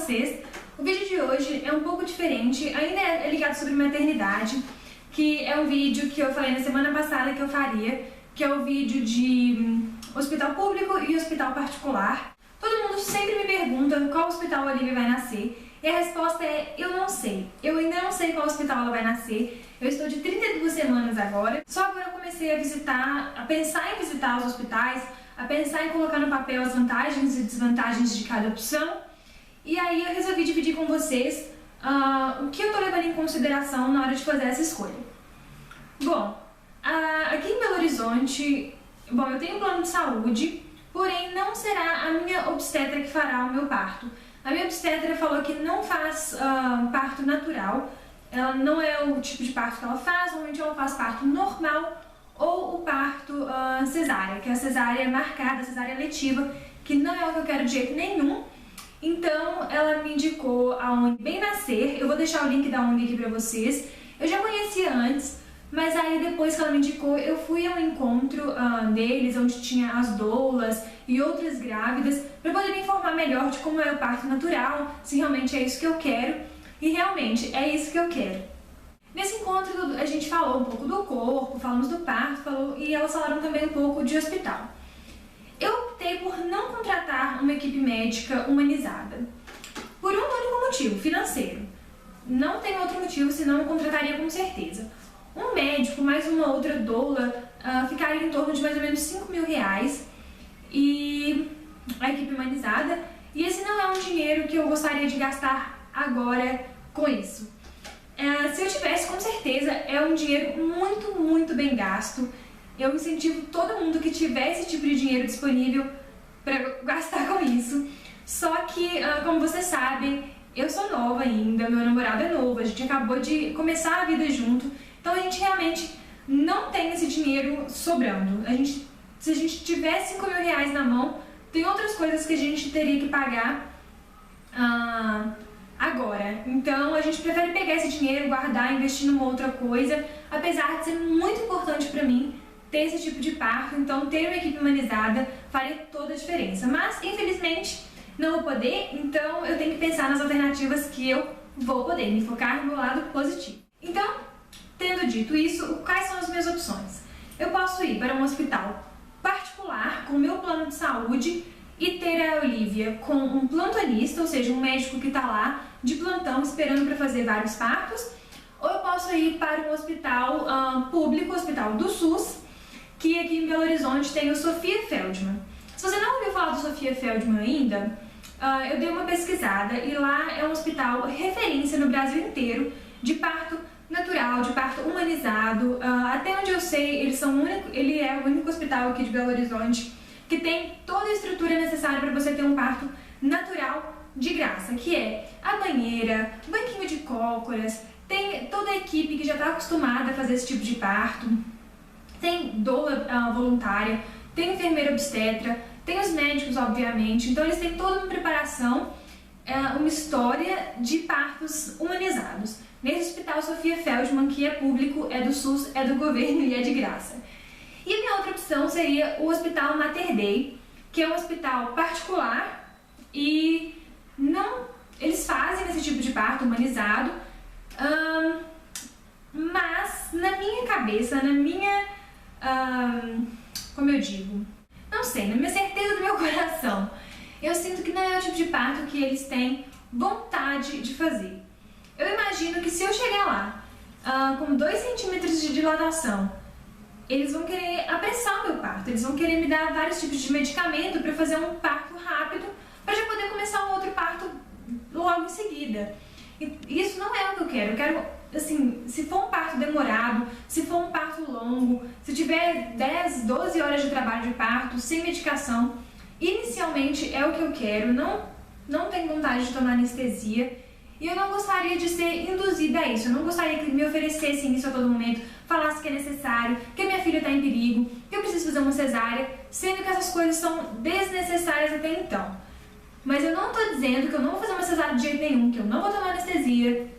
vocês. O vídeo de hoje é um pouco diferente, ainda é ligado sobre maternidade, que é um vídeo que eu falei na semana passada que eu faria, que é o vídeo de hospital público e hospital particular. Todo mundo sempre me pergunta qual hospital a Olivia vai nascer, e a resposta é: eu não sei. Eu ainda não sei qual hospital ela vai nascer. Eu estou de 32 semanas agora. Só agora eu comecei a pensar em visitar os hospitais, a pensar em colocar no papel as vantagens e desvantagens de cada opção. E aí eu resolvi dividir com vocês o que eu estou levando em consideração na hora de fazer essa escolha. Bom, aqui em Belo Horizonte, eu tenho um plano de saúde, porém não será a minha obstetra que fará o meu parto. A minha obstetra falou que não faz parto natural, ela não é o tipo de parto que ela faz, normalmente ela faz parto normal ou o parto cesárea, que é a cesárea marcada, a cesárea letiva, que não é o que eu quero de jeito nenhum. Então ela me indicou a ONG Bem Nascer. Eu vou deixar o link da ONG aqui pra vocês. Eu já conhecia antes, mas aí depois que ela me indicou, eu fui ao encontro deles, onde tinha as doulas e outras grávidas, para poder me informar melhor de como é o parto natural, se realmente é isso que eu quero. E realmente é isso que eu quero. Nesse encontro a gente falou um pouco do corpo, falamos do parto, e elas falaram também um pouco de hospital. Eu optei por não contratar uma equipe médica humanizada, por um único motivo: financeiro. Não tem outro motivo, senão eu contrataria com certeza. Um médico mais uma outra doula ficaria em torno de mais ou menos R$5.000, e a equipe humanizada, e esse não é um dinheiro que eu gostaria de gastar agora com isso. Se eu tivesse, com certeza, é um dinheiro muito, muito bem gasto. Eu incentivo todo mundo que tiver esse tipo de dinheiro disponível para gastar com isso. Só que, como vocês sabem, eu sou nova ainda, meu namorado é novo, a gente acabou de começar a vida junto, então a gente realmente não tem esse dinheiro sobrando. Se a gente tiver R$5.000 na mão, tem outras coisas que a gente teria que pagar agora. Então a gente prefere pegar esse dinheiro, guardar, investir numa outra coisa, apesar de ser muito importante para mim ter esse tipo de parto. Então ter uma equipe humanizada faria toda a diferença, mas infelizmente não vou poder, então eu tenho que pensar nas alternativas que eu vou poder, me focar no meu lado positivo. Então, tendo dito isso, quais são as minhas opções? Eu posso ir para um hospital particular com o meu plano de saúde e ter a Olivia com um plantonista, ou seja, um médico que está lá de plantão esperando para fazer vários partos, ou eu posso ir para um hospital público, o hospital do SUS, que aqui em Belo Horizonte tem o Sofia Feldman. Se você não ouviu falar do Sofia Feldman ainda, eu dei uma pesquisada e lá é um hospital referência no Brasil inteiro de parto natural, de parto humanizado. Até onde eu sei, ele é o único hospital aqui de Belo Horizonte que tem toda a estrutura necessária para você ter um parto natural de graça, que é a banheira, banquinho de cócoras, tem toda a equipe que já está acostumada a fazer esse tipo de parto, tem doula voluntária, tem enfermeira obstetra, tem os médicos, obviamente. Então eles têm toda uma preparação, uma história de partos humanizados. Nesse hospital Sofia Feldman, que é público, é do SUS, é do governo e é de graça. E a minha outra opção seria o Hospital Mater Dei, que é um hospital particular e eles fazem esse tipo de parto humanizado, mas na minha cabeça, como eu digo, não sei, na minha certeza do meu coração, eu sinto que não é o tipo de parto que eles têm vontade de fazer. Eu imagino que se eu chegar lá com 2 centímetros de dilatação, eles vão querer apressar o meu parto, eles vão querer me dar vários tipos de medicamento para fazer um parto rápido, para já poder começar um outro parto logo em seguida. E isso não é o que eu quero. Eu quero, assim, se for um parto demorado, se for um parto longo, se tiver 10, 12 horas de trabalho de parto, sem medicação, inicialmente é o que eu quero. Não tenho vontade de tomar anestesia. E eu não gostaria de ser induzida a isso. Eu não gostaria que me oferecessem isso a todo momento, falasse que é necessário, que a minha filha está em perigo, que eu preciso fazer uma cesárea, sendo que essas coisas são desnecessárias até então. Mas eu não estou dizendo que eu não vou fazer uma cesárea de jeito nenhum, que eu não vou tomar anestesia,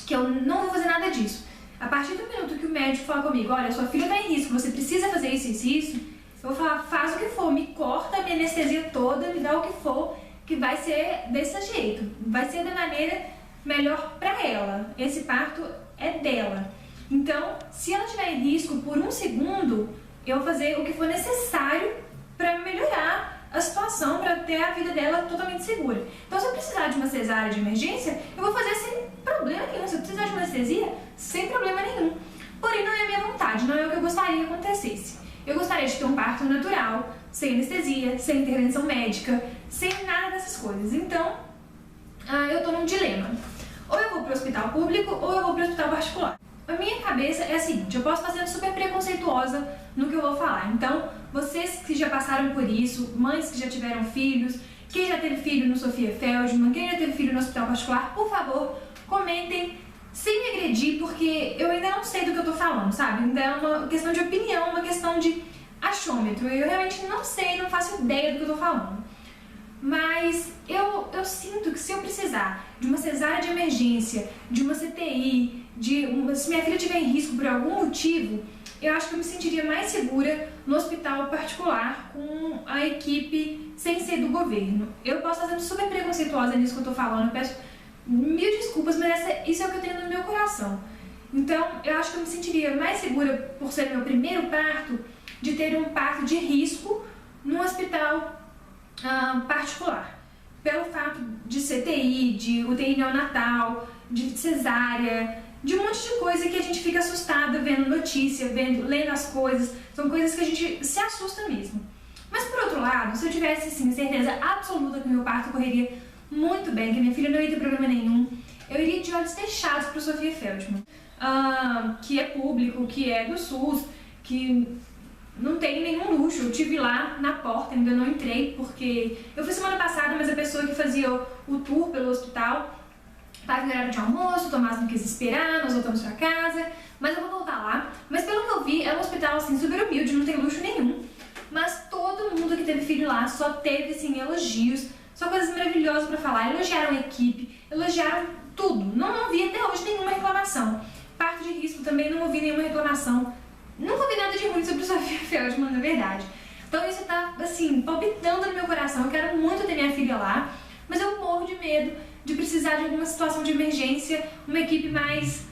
que eu não vou fazer nada disso. A partir do minuto que o médico fala comigo: olha, sua filha está em risco, você precisa fazer isso, isso e isso, eu vou falar: faz o que for, me corta a minha anestesia toda, me dá o que for, que vai ser desse jeito, vai ser da maneira melhor para ela. Esse parto é dela. Então, se ela estiver em risco por 1 segundo, eu vou fazer o que for necessário para melhorar a situação, para ter a vida dela totalmente segura. Então, se eu precisar de uma cesárea de emergência, eu vou fazer sem problema nenhum. Se eu precisar de uma anestesia, sem problema nenhum. Porém, não é a minha vontade, não é o que eu gostaria que acontecesse. Eu gostaria de ter um parto natural, sem anestesia, sem intervenção médica, sem nada dessas coisas. Então, eu estou num dilema. Ou eu vou para o hospital público, ou eu vou para o hospital particular. A minha cabeça é a seguinte: eu posso estar sendo super preconceituosa no que eu vou falar. Então, vocês que já passaram por isso, mães que já tiveram filhos, quem já teve filho no Sofia Feldman, quem já teve filho no hospital particular, por favor, comentem sem me agredir, porque eu ainda não sei do que eu tô falando, sabe? Ainda é uma questão de opinião, uma questão de achômetro. Eu realmente não sei, não faço ideia do que eu tô falando. Mas eu sinto que se eu precisar de uma cesárea de emergência, de uma CTI, se minha filha estiver em risco por algum motivo, eu acho que eu me sentiria mais segura no hospital particular com a equipe sem ser do governo. Eu posso estar sendo super preconceituosa nisso que eu tô falando, eu peço mil desculpas, mas isso é o que eu tenho no meu coração. Então, eu acho que eu me sentiria mais segura por ser meu primeiro parto, de ter um parto de risco num hospital particular. Pelo fato de CTI, de UTI neonatal, de cesárea, de um monte de coisa que a gente fica assustada vendo notícia, lendo as coisas. São coisas que a gente se assusta mesmo. Mas por outro lado, se eu tivesse assim, certeza absoluta que o meu parto correria muito bem, que a minha filha não ia ter problema nenhum, eu iria de olhos fechados para o Sofia Feldman, que é público, que é do SUS, que não tem nenhum luxo. Eu tive lá na porta, ainda não entrei, porque eu fui semana passada, mas a pessoa que fazia o tour pelo hospital estava em horário de almoço, o Tomás não quis esperar, nós voltamos para casa, mas eu vou voltar lá. Mas pelo que eu vi, é um hospital assim, super humilde, não tem luxo nenhum, mas todo mundo que teve filho lá só teve assim, elogios, só coisas maravilhosas para falar. Elogiaram a equipe, elogiaram tudo, não ouvi até hoje nenhuma reclamação. Parto de risco também não ouvi nenhuma reclamação. Nunca ouvi nada de ruim sobre o Sofia Feldman, na verdade. Então isso tá, assim, palpitando no meu coração. Eu quero muito ter minha filha lá, mas eu morro de medo de precisar de alguma situação de emergência, uma equipe mais...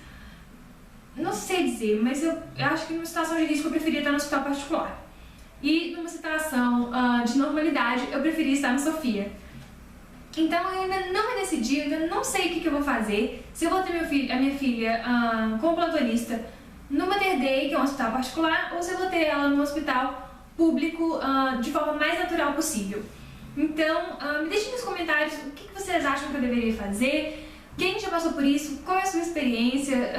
Não sei dizer, mas eu acho que numa situação de risco eu preferia estar no hospital particular. E numa situação de normalidade, eu preferia estar no Sofia. Então eu ainda não me decidi, eu ainda não sei o que eu vou fazer. Se eu vou ter a minha filha como plantonista no Mater Dei, que é um hospital particular, ou se eu vou ter ela no hospital público de forma mais natural possível. Então, me deixem nos comentários o que vocês acham que eu deveria fazer, quem já passou por isso, qual é a sua experiência,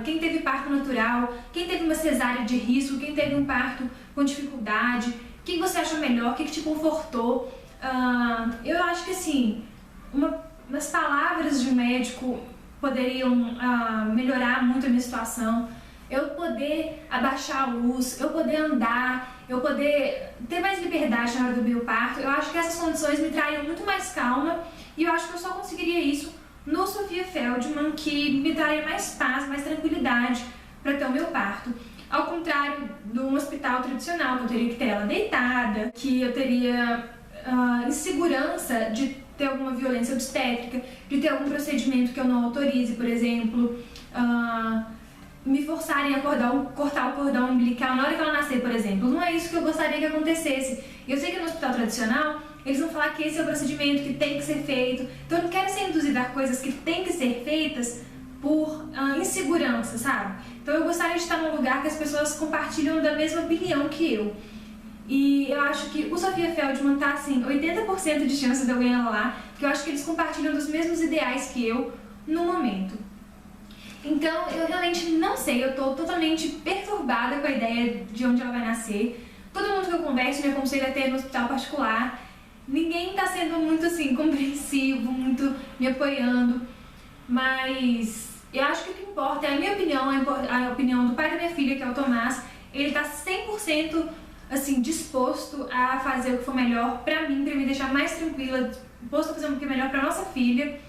quem teve parto natural, quem teve uma cesárea de risco, quem teve um parto com dificuldade, o que você achou melhor, o que te confortou. Eu acho que assim, umas palavras de um médico poderiam melhorar muito a minha situação. Eu poder abaixar a luz, eu poder andar, eu poder ter mais liberdade na hora do meu parto. Eu acho que essas condições me trariam muito mais calma e eu acho que eu só conseguiria isso no Sofia Feldman, que me traria mais paz, mais tranquilidade para ter o meu parto. Ao contrário de um hospital tradicional, que eu teria que ter ela deitada, que eu teria insegurança de ter alguma violência obstétrica, de ter algum procedimento que eu não autorize, por exemplo, me forçarem a cortar o cordão umbilical na hora que ela nascer, por exemplo. Não é isso que eu gostaria que acontecesse. Eu sei que no hospital tradicional eles vão falar que esse é o procedimento que tem que ser feito. Então eu não quero ser induzida a coisas que têm que ser feitas por insegurança, sabe? Então eu gostaria de estar num lugar que as pessoas compartilham da mesma opinião que eu. E eu acho que o Sofia Feldman tá assim, 80% de chance de eu ganhar lá, que eu acho que eles compartilham dos mesmos ideais que eu no momento. Então, eu realmente não sei, eu tô totalmente perturbada com a ideia de onde ela vai nascer. Todo mundo que eu converso me aconselha a ter no hospital particular. Ninguém tá sendo muito assim, compreensivo, muito me apoiando. Mas eu acho que o que importa é a minha opinião, a opinião do pai da minha filha, que é o Tomás. Ele tá 100% assim, disposto a fazer o que for melhor pra mim, pra me deixar mais tranquila, disposto a fazer o que é melhor pra nossa filha.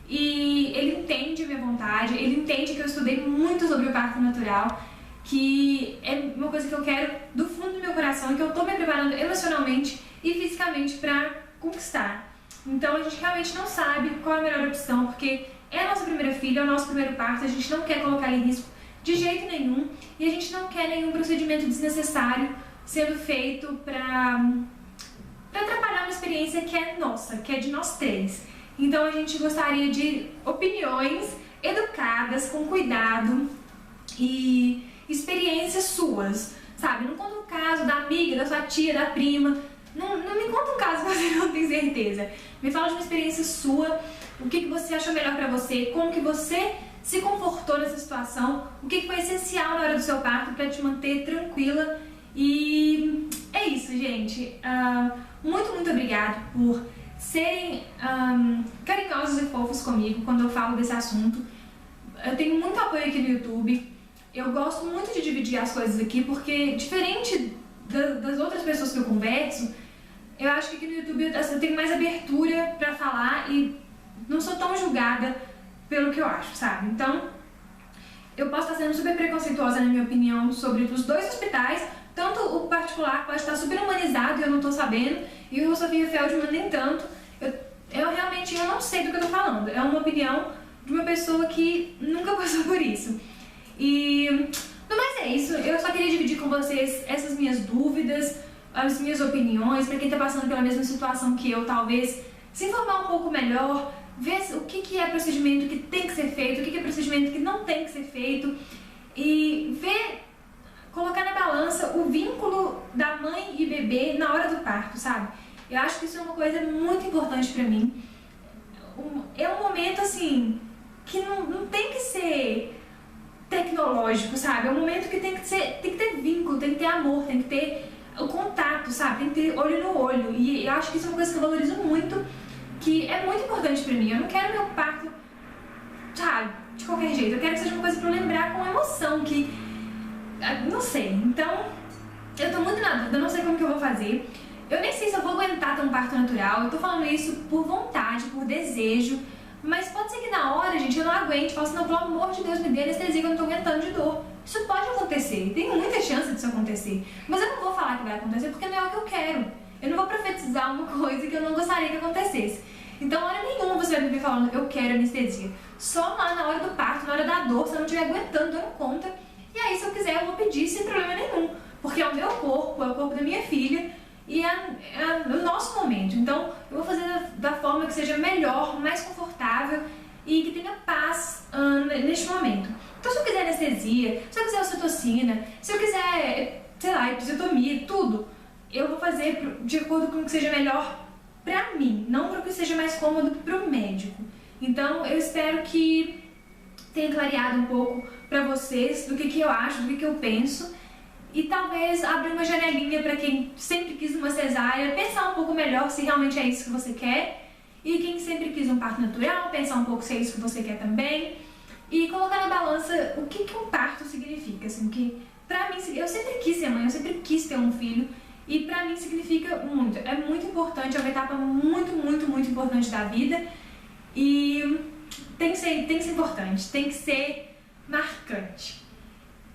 E ele entende a minha vontade, ele entende que eu estudei muito sobre o parto natural, que é uma coisa que eu quero do fundo do meu coração e que eu tô me preparando emocionalmente e fisicamente pra conquistar. Então a gente realmente não sabe qual é a melhor opção, porque é a nossa primeira filha, é o nosso primeiro parto, a gente não quer colocar ela em risco de jeito nenhum e a gente não quer nenhum procedimento desnecessário sendo feito para atrapalhar uma experiência que é nossa, que é de nós três. Então a gente gostaria de opiniões educadas, com cuidado e experiências suas, sabe? Não conta um caso da amiga, da sua tia, da prima, não me conta um caso que você não tem certeza. Me fala de uma experiência sua, o que você achou melhor pra você, como que você se confortou nessa situação, o que foi essencial na hora do seu parto pra te manter tranquila. E é isso, gente. Muito obrigada por serem carinhosos e fofos comigo quando eu falo desse assunto. Eu tenho muito apoio aqui no YouTube. Eu gosto muito de dividir as coisas aqui porque, diferente das outras pessoas que eu converso, eu acho que aqui no YouTube eu tenho mais abertura pra falar e não sou tão julgada pelo que eu acho, sabe? Então, eu posso estar sendo super preconceituosa na minha opinião sobre os dois hospitais, tanto o particular pode estar super humanizado e eu não tô sabendo, e o Sofia Feldman nem tanto. Eu realmente não sei do que eu tô falando. É uma opinião de uma pessoa que nunca passou por isso. E no mais é isso, eu só queria dividir com vocês essas minhas dúvidas, as minhas opiniões, pra quem tá passando pela mesma situação que eu, talvez se informar um pouco melhor, ver o que é procedimento que tem que ser feito, o que é procedimento que não tem que ser feito, e ver, colocar na balança o vínculo da mãe e bebê na hora do parto, sabe? Eu acho que isso é uma coisa muito importante pra mim. É um momento, assim, que não tem que ser tecnológico, sabe? É um momento que tem que ter vínculo, tem que ter amor, tem que ter o contato, sabe? Tem que ter olho no olho. E eu acho que isso é uma coisa que eu valorizo muito, que é muito importante pra mim. Eu não quero meu parto, sabe, de qualquer jeito. Eu quero que seja uma coisa pra eu lembrar com emoção, que... não sei. Então, eu tô muito na dúvida, eu não sei como que eu vou fazer. Eu nem sei se eu vou aguentar ter um parto natural. Eu tô falando isso por vontade, por desejo. Mas pode ser que na hora, gente, eu não aguente. Falo assim, não, pelo amor de Deus, me dê anestesia que eu não tô aguentando de dor. Isso pode acontecer, tem muita chance disso acontecer. Mas eu não vou falar que vai acontecer porque não é o que eu quero. Eu não vou profetizar uma coisa que eu não gostaria que acontecesse. Então, hora nenhuma você vai me ver falando, eu quero anestesia. Só lá na hora do parto, na hora da dor, se eu não estiver aguentando, dando conta. E aí, se eu quiser, eu vou pedir sem problema nenhum. Porque é o meu corpo, é o corpo da minha filha. E é o nosso momento. Então, eu vou fazer da forma que seja melhor, mais confortável e que tenha paz neste momento. Então, se eu quiser anestesia, se eu quiser ocitocina, se eu quiser, sei lá, episiotomia, tudo, eu vou fazer de acordo com o que seja melhor pra mim, não para o que seja mais cômodo pro médico. Então, eu espero que tenha clareado um pouco pra vocês do que eu acho, do que eu penso. E talvez abrir uma janelinha para quem sempre quis uma cesárea, pensar um pouco melhor se realmente é isso que você quer. E quem sempre quis um parto natural, pensar um pouco se é isso que você quer também. E colocar na balança o que um parto significa. Assim, que pra mim, eu sempre quis ser mãe, eu sempre quis ter um filho. E pra mim significa muito. É muito importante, é uma etapa muito importante da vida. E tem que ser importante, tem que ser marcante.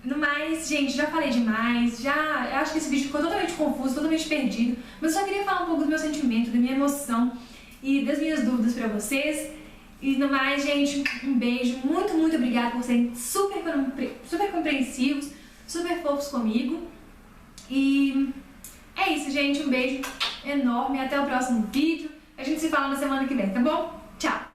No mais, gente, já falei demais, eu acho que esse vídeo ficou totalmente confuso, totalmente perdido, mas eu só queria falar um pouco do meu sentimento, da minha emoção e das minhas dúvidas pra vocês. E no mais, gente, um beijo, muito obrigada por serem super compreensivos, super fofos comigo. E é isso, gente, um beijo enorme, até o próximo vídeo, a gente se fala na semana que vem, tá bom? Tchau!